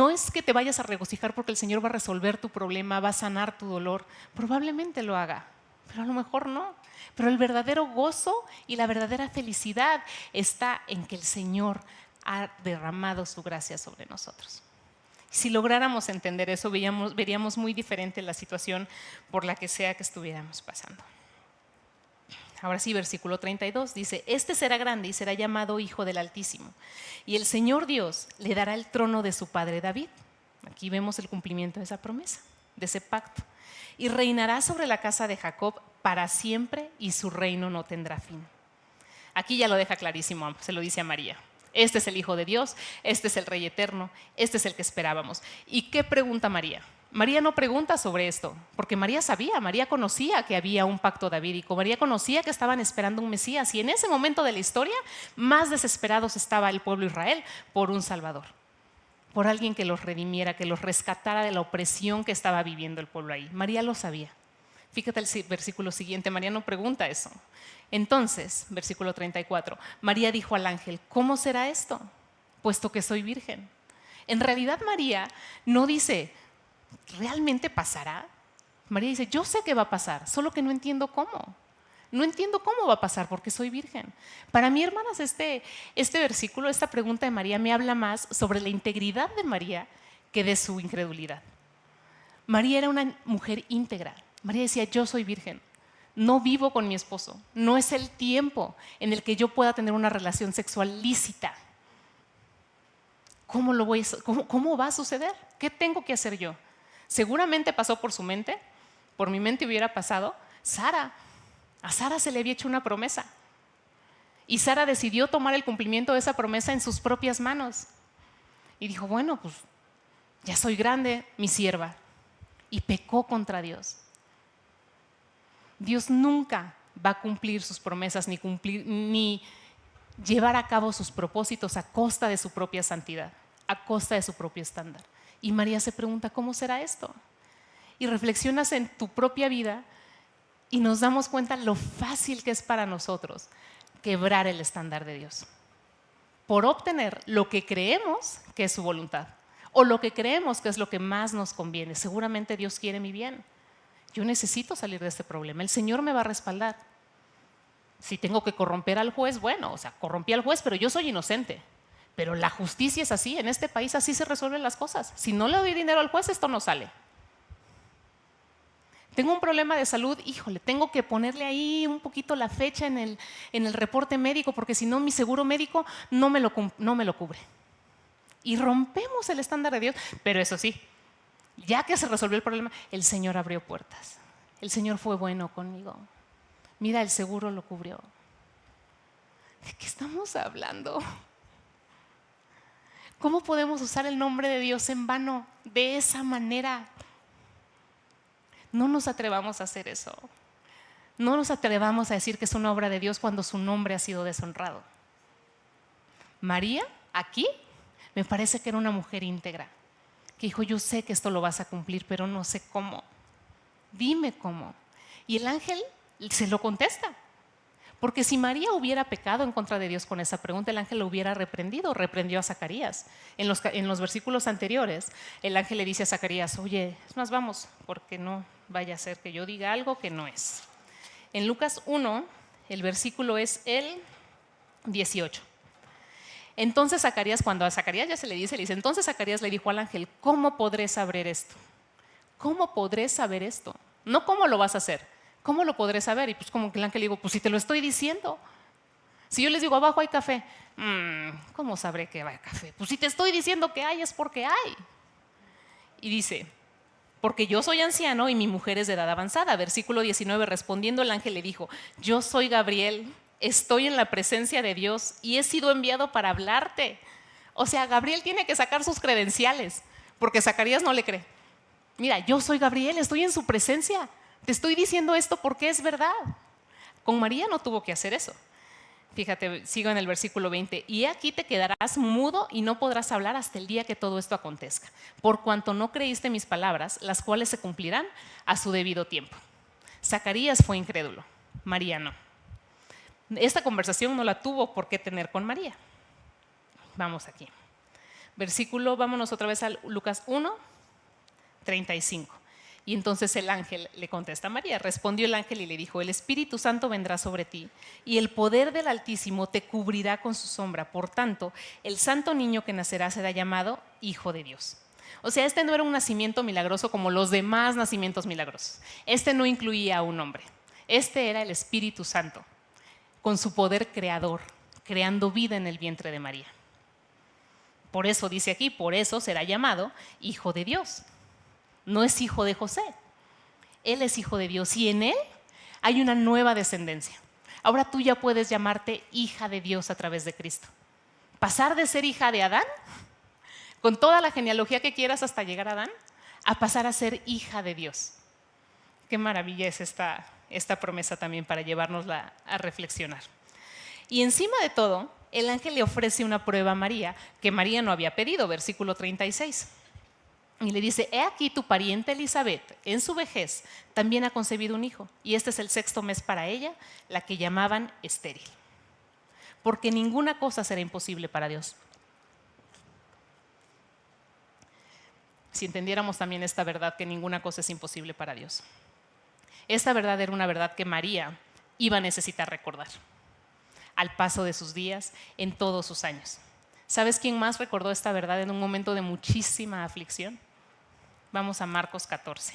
es que te vayas a regocijar porque el Señor va a resolver tu problema, va a sanar tu dolor. Probablemente lo haga, pero a lo mejor no. Pero el verdadero gozo y la verdadera felicidad está en que el Señor ha derramado su gracia sobre nosotros. Si lográramos entender eso, veríamos muy diferente la situación por la que sea que estuviéramos pasando. Ahora sí, versículo 32 dice, este será grande y será llamado Hijo del Altísimo. Y el Señor Dios le dará el trono de su padre David. Aquí vemos el cumplimiento de esa promesa, de ese pacto. Y reinará sobre la casa de Jacob para siempre y su reino no tendrá fin. Aquí ya lo deja clarísimo, se lo dice a María. Este es el Hijo de Dios, este es el Rey eterno, este es el que esperábamos. ¿Y qué pregunta María? María no pregunta sobre esto, porque María sabía, María conocía que había un pacto davídico, María conocía que estaban esperando un Mesías y en ese momento de la historia más desesperados estaba el pueblo de Israel por un Salvador, por alguien que los redimiera, que los rescatara de la opresión que estaba viviendo el pueblo ahí. María lo sabía. Fíjate el versículo siguiente, María no pregunta eso. Entonces, versículo 34, María dijo al ángel, ¿cómo será esto? Puesto que soy virgen. En realidad María no dice, ¿realmente pasará? María dice, yo sé que va a pasar, solo que no entiendo cómo. No entiendo cómo va a pasar porque soy virgen. Para mí, hermanas, este versículo, esta pregunta de María me habla más sobre la integridad de María que de su incredulidad. María era una mujer íntegra. María decía, yo soy virgen, no vivo con mi esposo, no es el tiempo en el que yo pueda tener una relación sexual lícita. ¿Cómo va a suceder? ¿Qué tengo que hacer yo? Seguramente pasó por su mente, por mi mente hubiera pasado, Sara. A Sara se le había hecho una promesa y Sara decidió tomar el cumplimiento de esa promesa en sus propias manos y dijo, bueno, pues ya soy grande, mi sierva, y pecó contra Dios. Dios nunca va a cumplir sus promesas ni llevar a cabo sus propósitos a costa de su propia santidad, a costa de su propio estándar. Y María se pregunta, ¿cómo será esto? Y reflexionas en tu propia vida y nos damos cuenta lo fácil que es para nosotros quebrar el estándar de Dios por obtener lo que creemos que es su voluntad o lo que creemos que es lo que más nos conviene. Seguramente Dios quiere mi bien. Yo necesito salir de este problema. El Señor me va a respaldar. Si tengo que corromper al juez, bueno, corrompí al juez, pero yo soy inocente. Pero la justicia es así, en este país así se resuelven las cosas. Si no le doy dinero al juez, esto no sale. Tengo un problema de salud, híjole, tengo que ponerle ahí un poquito la fecha en el reporte médico, porque si no mi seguro médico no me lo cubre. Y rompemos el estándar de Dios, pero eso sí, ya que se resolvió el problema, el Señor abrió puertas. El Señor fue bueno conmigo. Mira, el seguro lo cubrió. ¿De qué estamos hablando? ¿Cómo podemos usar el nombre de Dios en vano de esa manera? No nos atrevamos a hacer eso. No nos atrevamos a decir que es una obra de Dios cuando su nombre ha sido deshonrado. María, aquí, me parece que era una mujer íntegra, que dijo, yo sé que esto lo vas a cumplir, pero no sé cómo. Dime cómo. Y el ángel se lo contesta. Porque si María hubiera pecado en contra de Dios con esa pregunta, el ángel lo hubiera reprendió a Zacarías. En los versículos anteriores, el ángel le dice a Zacarías, oye, es más, vamos, porque no vaya a ser que yo diga algo que no es. En Lucas 1, el versículo es el 18. Entonces Zacarías, cuando a Zacarías ya se le dice, entonces Zacarías le dijo al ángel, ¿cómo podré saber esto? ¿Cómo podré saber esto? No cómo lo vas a hacer. ¿Cómo lo podré saber? Y pues como que el ángel le digo, pues si te lo estoy diciendo. Si yo les digo, abajo hay café, ¿cómo sabré que hay café? Pues si te estoy diciendo que hay, es porque hay. Y dice, porque yo soy anciano y mi mujer es de edad avanzada. Versículo 19, respondiendo el ángel le dijo, yo soy Gabriel, estoy en la presencia de Dios y he sido enviado para hablarte. O sea, Gabriel tiene que sacar sus credenciales, porque Zacarías no le cree. Mira, yo soy Gabriel, estoy en su presencia. Te estoy diciendo esto porque es verdad. Con María no tuvo que hacer eso. Fíjate, sigo en el versículo 20. Y aquí te quedarás mudo y no podrás hablar hasta el día que todo esto acontezca, por cuanto no creíste mis palabras, las cuales se cumplirán a su debido tiempo. Zacarías fue incrédulo, María no. Esta conversación no la tuvo por qué tener con María. Vamos aquí. Vámonos otra vez a Lucas 1, 35. Y entonces el ángel le contesta a María. Respondió el ángel y le dijo, el Espíritu Santo vendrá sobre ti y el poder del Altísimo te cubrirá con su sombra. Por tanto, el santo niño que nacerá será llamado Hijo de Dios. O sea, este no era un nacimiento milagroso como los demás nacimientos milagrosos. Este no incluía a un hombre. Este era el Espíritu Santo, con su poder creador, creando vida en el vientre de María. Por eso dice aquí, por eso será llamado Hijo de Dios. No es hijo de José. Él es hijo de Dios y en él hay una nueva descendencia. Ahora tú ya puedes llamarte hija de Dios a través de Cristo. Pasar de ser hija de Adán, con toda la genealogía que quieras hasta llegar a Adán, a pasar a ser hija de Dios. Qué maravilla es esta promesa también para llevárnosla a reflexionar. Y encima de todo, el ángel le ofrece una prueba a María que María no había pedido, versículo 36. Y le dice, he aquí tu pariente Elizabeth, en su vejez, también ha concebido un hijo. Y este es el 6º mes para ella, la que llamaban estéril. Porque ninguna cosa será imposible para Dios. Si entendiéramos también esta verdad, que ninguna cosa es imposible para Dios. Esta verdad era una verdad que María iba a necesitar recordar al paso de sus días, en todos sus años. ¿Sabes quién más recordó esta verdad en un momento de muchísima aflicción? Vamos a Marcos 14.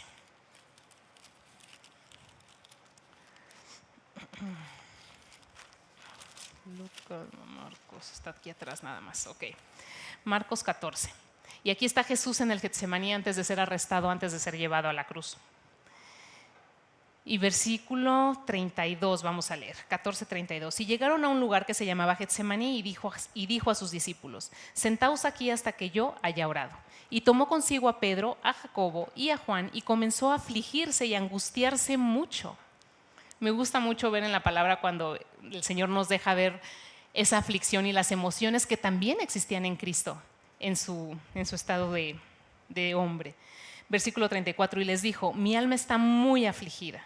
Marcos está aquí atrás nada más. Ok. Marcos 14. Y aquí está Jesús en el Getsemaní antes de ser arrestado, antes de ser llevado a la cruz. Y versículo 32 vamos a leer, 14:32. Y llegaron a un lugar que se llamaba Getsemaní y dijo a sus discípulos, sentaos aquí hasta que yo haya orado. Y tomó consigo a Pedro, a Jacobo y a Juan y comenzó a afligirse y a angustiarse mucho. Me gusta mucho ver en la palabra cuando el Señor nos deja ver esa aflicción y las emociones que también existían en Cristo, en su estado de hombre. Versículo 34, y les dijo, mi alma está muy afligida,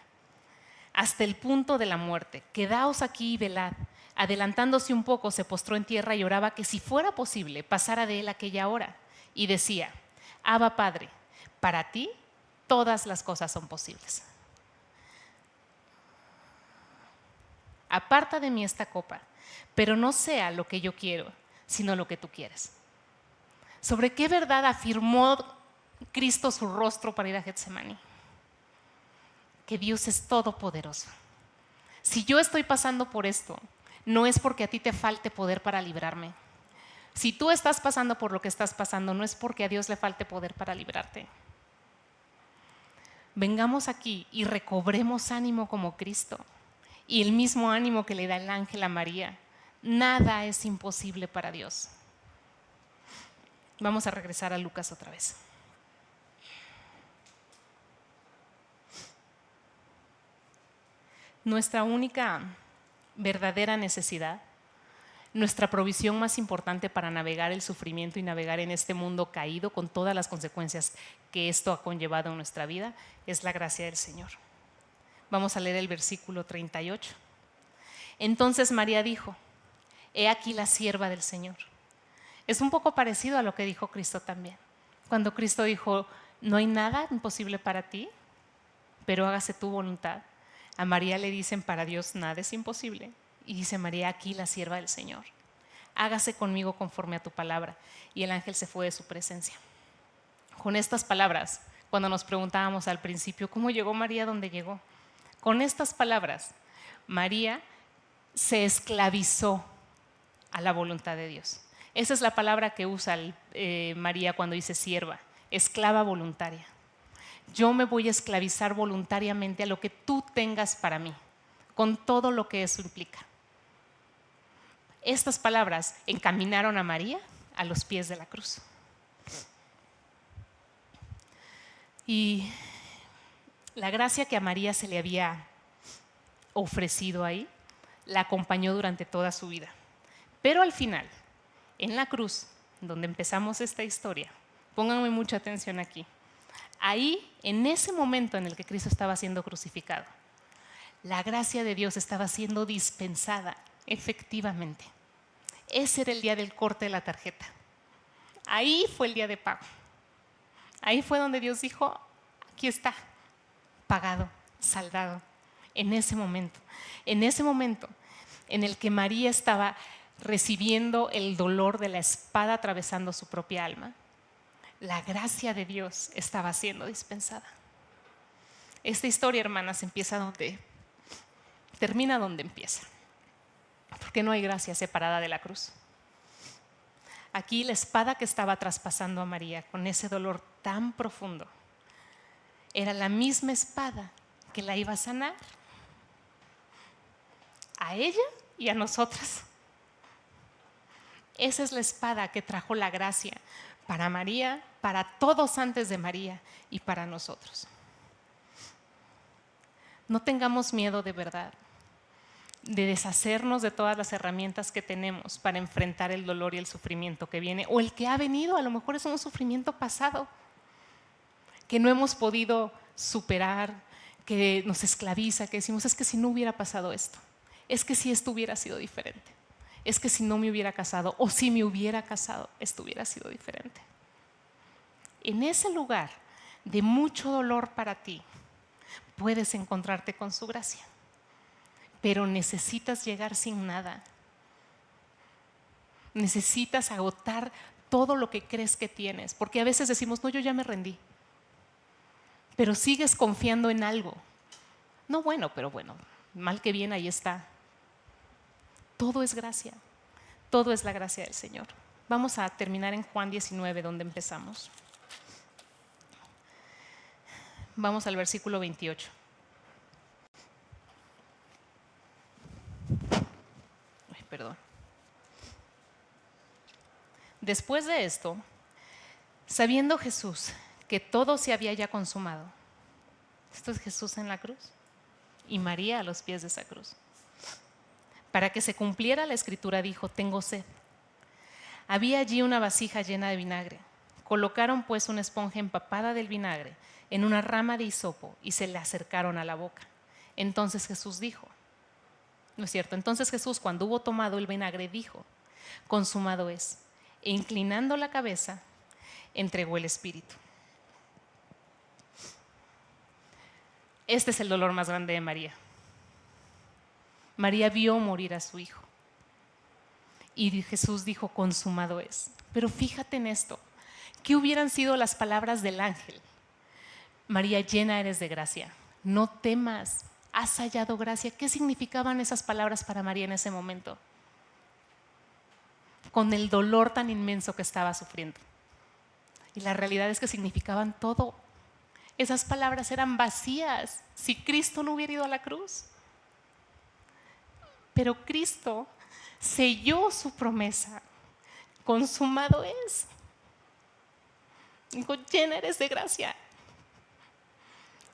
hasta el punto de la muerte. Quedaos aquí y velad. Adelantándose un poco, se postró en tierra y oraba que si fuera posible, pasara de él aquella hora. Y decía, Abba Padre, para ti todas las cosas son posibles. Aparta de mí esta copa, pero no sea lo que yo quiero, sino lo que tú quieres. ¿Sobre qué verdad afirmó Cristo su rostro para ir a Getsemaní? Que Dios es todopoderoso. Si yo estoy pasando por esto, no es porque a ti te falte poder para librarme. Si tú estás pasando por lo que estás pasando, no es porque a Dios le falte poder para librarte. Vengamos aquí y recobremos ánimo como Cristo y el mismo ánimo que le da el ángel a María. Nada es imposible para Dios. Vamos a regresar a Lucas otra vez. Nuestra única verdadera necesidad, nuestra provisión más importante para navegar el sufrimiento y navegar en este mundo caído con todas las consecuencias que esto ha conllevado en nuestra vida, es la gracia del Señor. Vamos a leer el versículo 38. Entonces María dijo, he aquí la sierva del Señor. Es un poco parecido a lo que dijo Cristo también. Cuando Cristo dijo, no hay nada imposible para ti, pero hágase tu voluntad. A María le dicen, para Dios nada es imposible. Y dice María, aquí la sierva del Señor. Hágase conmigo conforme a tu palabra. Y el ángel se fue de su presencia. Con estas palabras, cuando nos preguntábamos al principio, ¿cómo llegó María donde llegó? Con estas palabras, María se esclavizó a la voluntad de Dios. Esa es la palabra que usa María cuando dice sierva, esclava voluntaria. Yo me voy a esclavizar voluntariamente a lo que tú tengas para mí, con todo lo que eso implica. Estas palabras encaminaron a María a los pies de la cruz. Y la gracia que a María se le había ofrecido ahí, la acompañó durante toda su vida. Pero al final, en la cruz, donde empezamos esta historia, pónganme mucha atención aquí. Ahí, en ese momento en el que Cristo estaba siendo crucificado, la gracia de Dios estaba siendo dispensada efectivamente. Ese era el día del corte de la tarjeta. Ahí fue el día de pago. Ahí fue donde Dios dijo, aquí está, pagado, saldado. En ese momento en el que María estaba recibiendo el dolor de la espada atravesando su propia alma, la gracia de Dios estaba siendo dispensada. Esta historia, hermanas, empieza donde termina donde empieza, porque no hay gracia separada de la cruz. Aquí la espada que estaba traspasando a María con ese dolor tan profundo era la misma espada que la iba a sanar a ella y a nosotras. Esa es la espada que trajo la gracia para María, para todos antes de María y para nosotros. No tengamos miedo de verdad de deshacernos de todas las herramientas que tenemos para enfrentar el dolor y el sufrimiento que viene, o el que ha venido. A lo mejor es un sufrimiento pasado que no hemos podido superar, que nos esclaviza, que decimos, es que si no hubiera pasado esto, es que si esto hubiera sido diferente, es que si no me hubiera casado, o si me hubiera casado, esto hubiera sido diferente. En ese lugar de mucho dolor para ti, puedes encontrarte con su gracia, pero necesitas llegar sin nada. Necesitas agotar todo lo que crees que tienes, porque a veces decimos, no, yo ya me rendí, pero sigues confiando en algo. No, bueno, pero bueno, mal que bien, ahí está. Todo es gracia, todo es la gracia del Señor. Vamos a terminar en Juan 19, donde empezamos. Vamos al versículo 28. Perdón. Después de esto, sabiendo Jesús que todo se había ya consumado, esto es Jesús en la cruz y María a los pies de esa cruz, para que se cumpliera la escritura, dijo, tengo sed. Había allí una vasija llena de vinagre. Colocaron pues una esponja empapada del vinagre en una rama de hisopo y se le acercaron a la boca. Entonces Jesús dijo, ¿no es cierto? Entonces Jesús, cuando hubo tomado el vinagre, dijo, consumado es. E inclinando la cabeza, entregó el espíritu. Este es el dolor más grande de María. María vio morir a su hijo. Y Jesús dijo, consumado es. Pero fíjate en esto, ¿qué hubieran sido las palabras del ángel? María, llena eres de gracia, no temas, has hallado gracia. ¿Qué significaban esas palabras para María en ese momento? Con el dolor tan inmenso que estaba sufriendo. Y la realidad es que significaban todo. Esas palabras eran vacías si Cristo no hubiera ido a la cruz. Pero Cristo selló su promesa. Consumado es. Dijo, llena eres de gracia.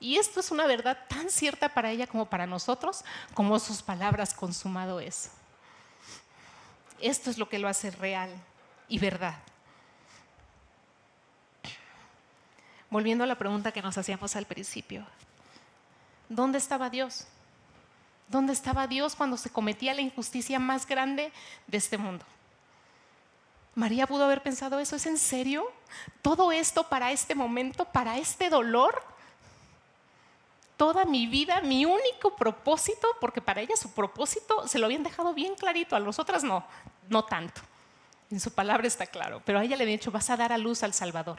Y esto es una verdad tan cierta para ella como para nosotros, como sus palabras, consumado es. Esto es lo que lo hace real y verdad. Volviendo a la pregunta que nos hacíamos al principio, ¿dónde estaba Dios? ¿Dónde estaba Dios cuando se cometía la injusticia más grande de este mundo? María pudo haber pensado eso. ¿Es en serio? ¿Todo esto para este momento, para este dolor? Toda mi vida, mi único propósito, porque para ella su propósito se lo habían dejado bien clarito, a las otras no tanto. En su palabra está claro, pero a ella le habían dicho, vas a dar a luz al Salvador.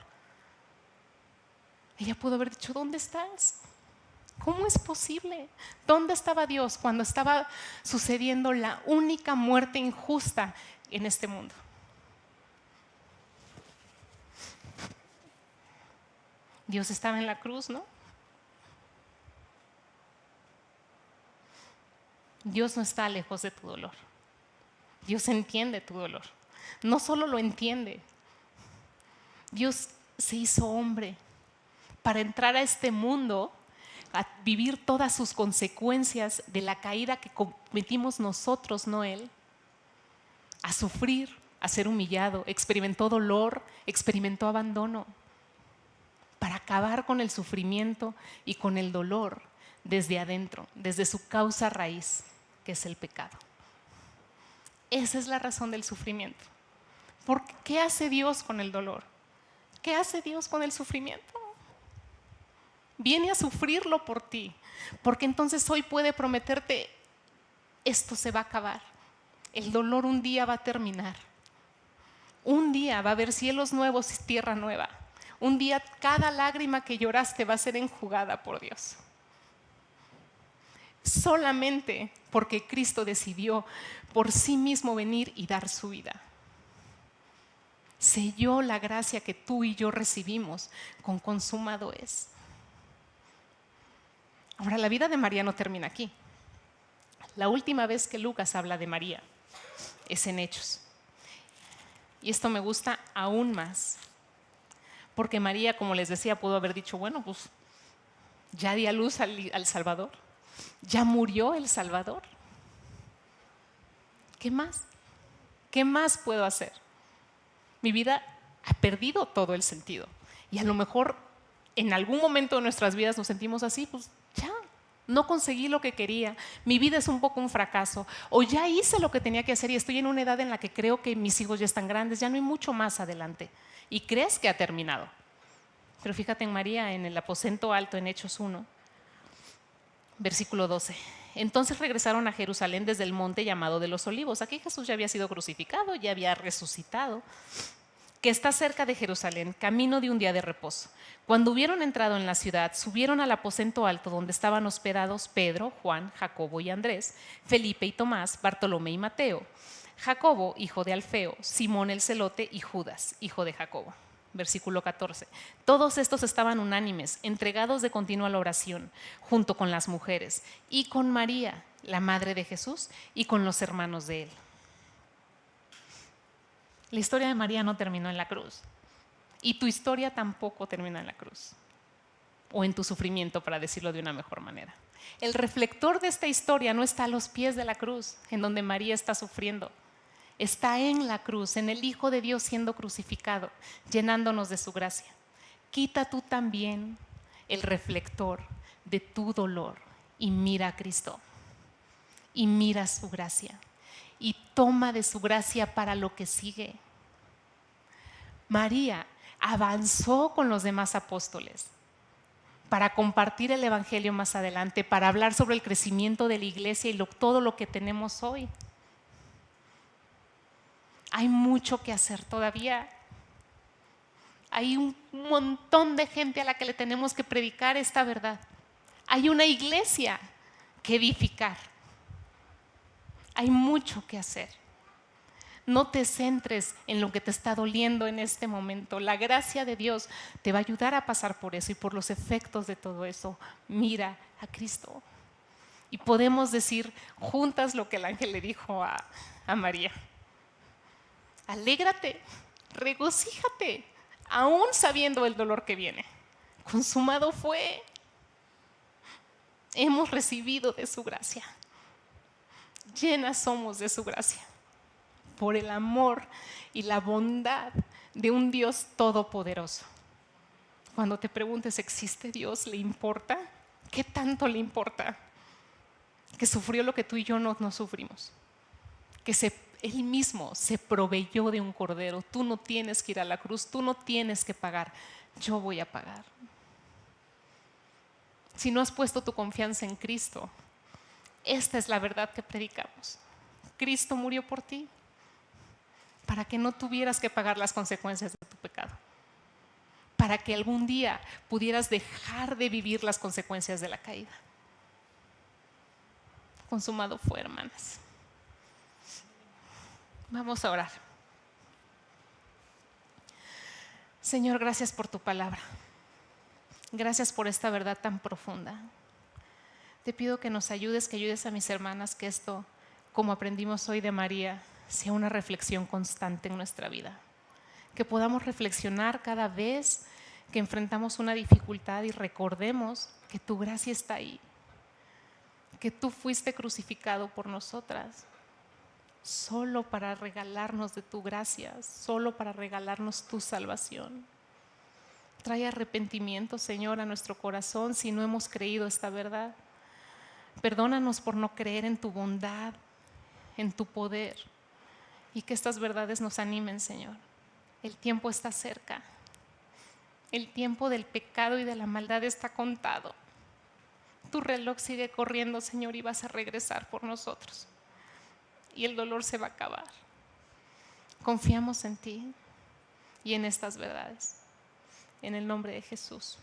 Ella pudo haber dicho, ¿dónde estás? ¿Cómo es posible? ¿Dónde estaba Dios cuando estaba sucediendo la única muerte injusta en este mundo? Dios estaba en la cruz, ¿no? Dios no está lejos de tu dolor. Dios entiende tu dolor. No solo lo entiende, Dios se hizo hombre para entrar a este mundo, a vivir todas sus consecuencias de la caída que cometimos nosotros, no Él. A sufrir, a ser humillado, experimentó dolor, experimentó abandono, para acabar con el sufrimiento y con el dolor desde adentro, desde su causa raíz, que es el pecado. Esa es la razón del sufrimiento. ¿Qué hace Dios con el dolor? ¿Qué hace Dios con el sufrimiento? Viene a sufrirlo por ti, porque entonces hoy puede prometerte, esto se va a acabar. El dolor un día va a terminar. Un día va a haber cielos nuevos y tierra nueva. Un día cada lágrima que lloraste va a ser enjugada por Dios. solamente porque Cristo decidió por sí mismo venir y dar su vida. Selló la gracia que tú y yo recibimos con consumado es. Ahora, la vida de María no termina aquí. La última vez que Lucas habla de María es en Hechos. Y esto me gusta aún más, porque María, como les decía, pudo haber dicho, bueno, pues ya di a luz al Salvador, ya murió el Salvador. ¿Qué más? ¿Qué más puedo hacer? Mi vida ha perdido todo el sentido. Y a lo mejor en algún momento de nuestras vidas nos sentimos así, pues ya, no conseguí lo que quería, mi vida es un poco un fracaso, o ya hice lo que tenía que hacer y estoy en una edad en la que creo que mis hijos ya están grandes, ya no hay mucho más adelante. Y crees que ha terminado. Pero fíjate en María, en el aposento alto, en Hechos 1, versículo 12. Entonces regresaron a Jerusalén desde el monte llamado de los Olivos. Aquí Jesús ya había sido crucificado, ya había resucitado, que está cerca de Jerusalén, camino de un día de reposo. Cuando hubieron entrado en la ciudad, subieron al aposento alto donde estaban hospedados Pedro, Juan, Jacobo y Andrés, Felipe y Tomás, Bartolomé y Mateo, Jacobo, hijo de Alfeo, Simón el celote y Judas, hijo de Jacobo. Versículo 14. Todos estos estaban unánimes, entregados de continuo a la oración, junto con las mujeres y con María, la madre de Jesús, y con los hermanos de él. La historia de María no terminó en la cruz. Y tu historia tampoco termina en la cruz. O en tu sufrimiento, para decirlo de una mejor manera. El reflector de esta historia no está a los pies de la cruz, en donde María está sufriendo. Está en la cruz, en el Hijo de Dios siendo crucificado, llenándonos de su gracia. Quita tú también el reflector de tu dolor y mira a Cristo. Y mira su gracia. Y toma de su gracia para lo que sigue. María avanzó con los demás apóstoles para compartir el evangelio más adelante, para hablar sobre el crecimiento de la iglesia y todo lo que tenemos hoy. Hay mucho que hacer todavía. Hay un montón de gente a la que le tenemos que predicar esta verdad. Hay una iglesia que edificar. Hay mucho que hacer. No te centres en lo que te está doliendo en este momento. La gracia de Dios te va a ayudar a pasar por eso y por los efectos de todo eso. Mira a Cristo. Y podemos decir juntas lo que el ángel le dijo a María. Alégrate, regocíjate, aún sabiendo el dolor que viene. Consumado fue. Hemos recibido de su gracia. Llenas somos de su gracia. Por el amor y la bondad de un Dios todopoderoso. Cuando te preguntes, ¿existe Dios? ¿Le importa? ¿Qué tanto le importa? Que sufrió lo que tú y yo no sufrimos. Que Él mismo se proveyó de un cordero. Tú no tienes que ir a la cruz, tú no tienes que pagar. Yo voy a pagar. Si no has puesto tu confianza en Cristo, esta es la verdad que predicamos. Cristo murió por ti, para que no tuvieras que pagar las consecuencias de tu pecado, para que algún día pudieras dejar de vivir las consecuencias de la caída. Consumado fue, hermanas. Vamos a orar. Señor, gracias por tu palabra. Gracias por esta verdad tan profunda. Te pido que nos ayudes, que ayudes a mis hermanas, que esto, como aprendimos hoy de María, sea una reflexión constante en nuestra vida. Que podamos reflexionar cada vez que enfrentamos una dificultad y recordemos que tu gracia está ahí. Que tú fuiste crucificado por nosotras, solo para regalarnos de tu gracia, solo para regalarnos tu salvación. Trae arrepentimiento, Señor, a nuestro corazón si no hemos creído esta verdad. Perdónanos por no creer en tu bondad, en tu poder, y que estas verdades nos animen, Señor. El tiempo está cerca. El tiempo del pecado y de la maldad está contado. Tu reloj sigue corriendo, Señor, y vas a regresar por nosotros. Y el dolor se va a acabar. Confiamos en ti y en estas verdades. En el nombre de Jesús.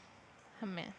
Amén.